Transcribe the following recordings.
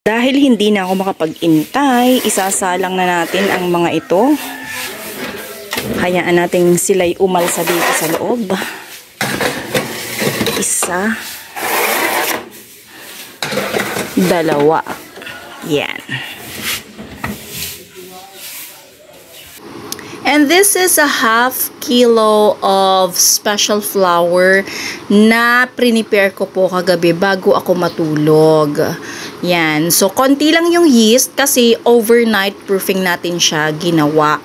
Dahil hindi na ako makapag-intay, isasalang na natin ang mga ito. Hayaan natin sila'y umalsa dito sa loob. Isa. Dalawa. Yan. And this is a ½ kilo of special flour na prepare ko po kagabi bago ako matulog. Yan. So, konti lang yung yeast kasi overnight proofing natin siya ginawa.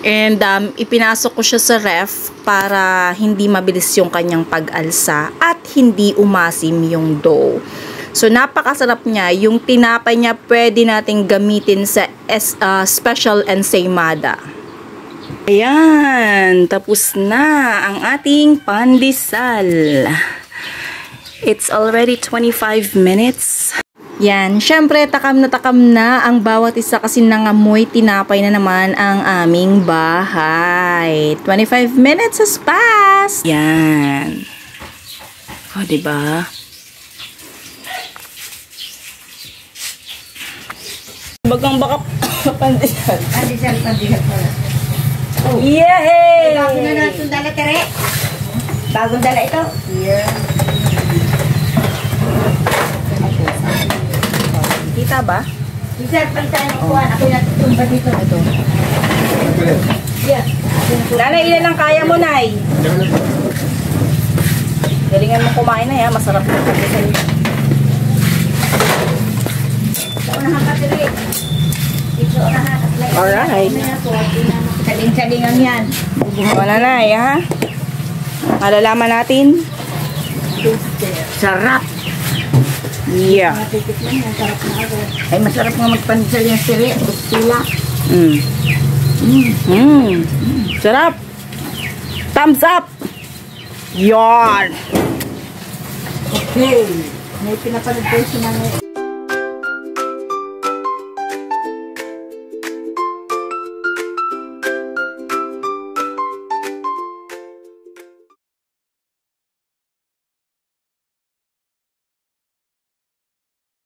And ipinasok ko siya sa ref para hindi mabilis yung kanyang pag-alsa at hindi umasim yung dough. So, napakasarap niya. Yung tinapay niya pwede nating gamitin sa special ensaymada. Ayan, tapos na ang ating pandesal. It's already 25 minutes. Yan, syempre takam na ang bawat isa kasi nangamoy tinapay na naman ang aming bahay. 25 minutes has passed. Yan. O, diba? Bagang baka pandesal. Pandesal pala. Oh. Yay! Bago na natin dala, Tere. Bagong dala ito. Yeah. Kita ba? Sir, pag tayo nakuha, ako yung natutumba dito. Ito. Yeah. Nanay, ilan ang kaya mo, Nay? Galingan mo kumain na, ya. Masarap na. Sa unahan ka, Tere. Ito, unahan. Alright. Saling-salingan yan. Wala na, ha? Malalaman natin. Sarap. Yeah. Ay, masarap nga magpandesal yung siri. Sila. Sarap. Thumbs up. Yarn. Okay. May pinapanood ko si Nanay.